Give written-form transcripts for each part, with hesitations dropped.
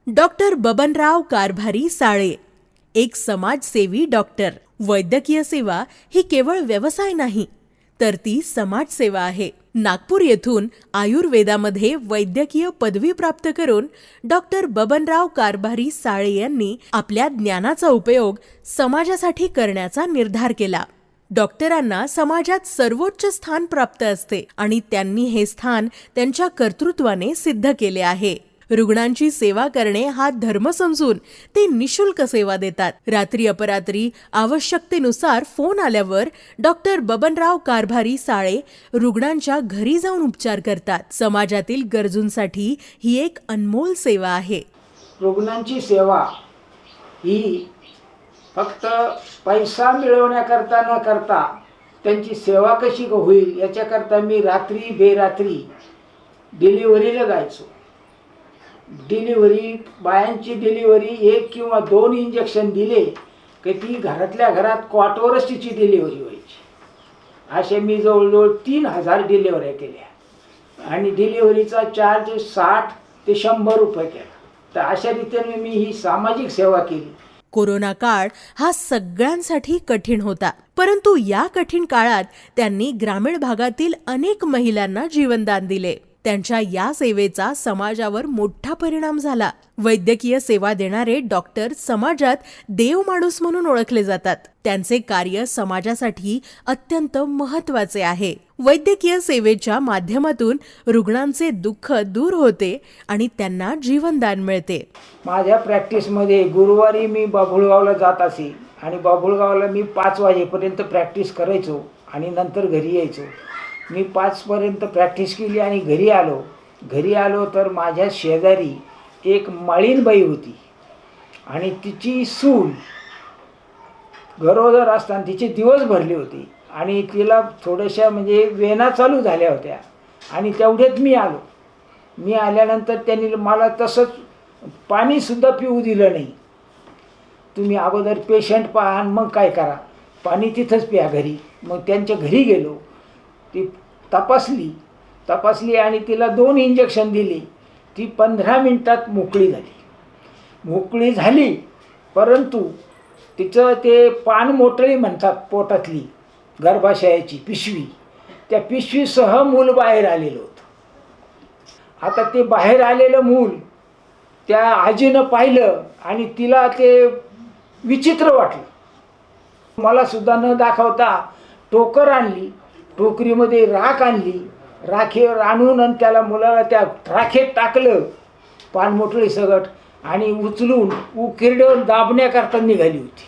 Doctor Babanrao कारभारी Sale, एक समाजसेवी doctor. वैद्यकीय सेवा ही केवळ व्यवसाय नाही, तर ती समाजसेवा आहे. नागपूर येथून आयुर्वेदामध्ये वैद्यकीय पदवी प्राप्त करून डॉक्टर बबनराव कारभारी साळे यांनी आपल्या ज्ञानाचा उपयोग समाजासाठी करण्याचा निर्धार केला. डॉक्टरांना समाजात सर्वोच्च स्थान प्राप्त असते आणि त्यांनी हे स्थान त्यांच्या कर्तृत्वाने सिद्ध केले आहे. रुग्णांची सेवा करणे हा धर्म समजून ते निशुल्क सेवा देतात. रात्री अपरात्री आवश्यकतेनुसार फोन आल्यावर डॉक्टर बबनराव कारभारी साळे रुग्णांच्या घरी जाऊन उपचार करतात. समाजातील गरजूंसाठी ही एक अनमोल सेवा आहे. रुग्णांची सेवा ही फक्त पैसा मिळवण्याकरता न करता त्यांची सेवा कशी होईल याच्याकरता मी रात्री बेरात्री डिलिव्हरीला जायचो. डिलिव्हरी बायांची डिलिव्हरी 1 किंवा 2 इंजेक्शन दिले की ती घरातल्या घरात कॉटवरच तिची डिलिव्हरी व्हायची. असे मी जवळजवळ 3000 डिलिव्हऱ्या केल्या आणि डिलिव्हरीचा चार्ज 60 ते 100 रुपये केला. तर अशा रीतीने मी ही सामाजिक सेवा केली. कोरोना काळ हा सगळ्यांसाठी कठीण होता, परंतु या कठीण काळात त्यांनी ग्रामीण भागातील अनेक महिलांना जीवनदान दिले. त्यांच्या या सेवेचा समाजावर मोठा परिणाम झाला. वैद्यकीय सेवा देणारे डॉक्टर समाजात देवमाणूस म्हणून ओळखले जातात. त्यांचे कार्य समाजासाठी अत्यंत महत्त्वाचे आहे. वैद्यकीय सेवेच्या माध्यमातून रुग्णांचे दुःख दूर होते आणि त्यांना जीवनदान मिळते. माझ्या प्रॅक्टिसमध्ये गुरुवारी मी बाभुळगावला जात असे आणि बाभुळगावला मी 5 वाजेपर्यंत प्रॅक्टिस करायचो आणि नंतर घरी यायचो. मी 5 पर्यंत प्रॅक्टिस केली आणि घरी आलो तर माझ्या शेजारी एक माळीनबाई होती आणि तिची सून गरोदर असताना तिचे दिवस भरले होते आणि तिला थोड्याशा म्हणजे वेना चालू झाल्या होत्या आणि तेवढ्यात मी आल्यानंतर त्यांनी मला तसंच पाणीसुद्धा पिऊ दिलं नाही. तुम्ही अगोदर पेशंट पहा आणि मग काय करा, पाणी तिथंच प्या घरी. मग त्यांच्या घरी गेलो, ती तपासली आणि तिला 2 इंजेक्शन दिली. ती 15 मिनिटात मोकळी झाली. परंतु तिचं ते पानमोटळी म्हणतात, पोटातली गर्भाशयाची पिशवी, त्या पिशवीसह मूल बाहेर आलेलं होतं. आता ते बाहेर आलेलं मूल त्या आजीनं पाहिलं आणि तिला ते विचित्र वाटलं. मला सुद्धा न दाखवता टोकर आणली, टोकरीमध्ये राख आणली, राखेवर आणून आणि त्याला मुलाला त्या राखेत टाकलं पानमोटळी सगट आणि उचलून उकिरड्यावर दाबण्याकरता निघाली होती.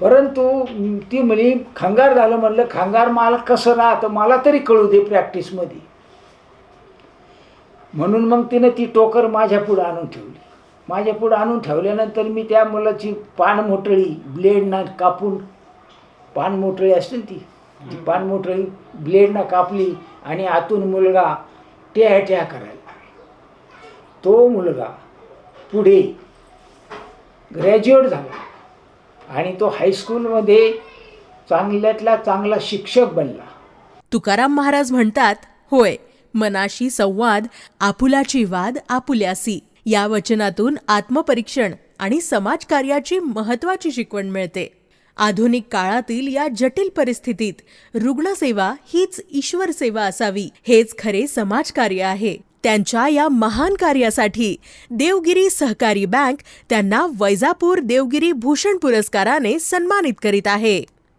परंतु ती म्हणे खंगार झालं. म्हणलं खंगार मला कसं राहतं, मला तरी कळू दे प्रॅक्टिसमध्ये. म्हणून मग तिनं ती टोकर माझ्या पुढं आणून ठेवली. माझ्या पुढं आणून ठेवल्यानंतर मी त्या मुलाची पानमोटळी ब्लेडनं कापून, पानमोटळी असते ती पानमोटळी ब्लेडनं कापली आणि आतून मुलगा ट्या करायला. तो मुलगा पुढे ग्रॅज्युएट झाला आणि तो हायस्कूलमध्ये चांगल्यातला चांगला शिक्षक बनला. तुकाराम महाराज म्हणतात, होय, मनाशी संवाद, आपुलाची वाद आपुल्यासी. या वचनातून आत्मपरीक्षण आणि समाजकार्याची महत्त्वाची शिकवण मिळते. आधुनिक काळातील या जटिल परिस्थितीत रुग्णसेवा हीच ईश्वर सेवा असावी, हेच खरे समाजकार्य आहे. त्यांच्या या महान कार्यासाठी देवगिरी सहकारी बँक त्यांना वैजापूर देवगिरी भूषण पुरस्काराने सन्मानित करीत आहे.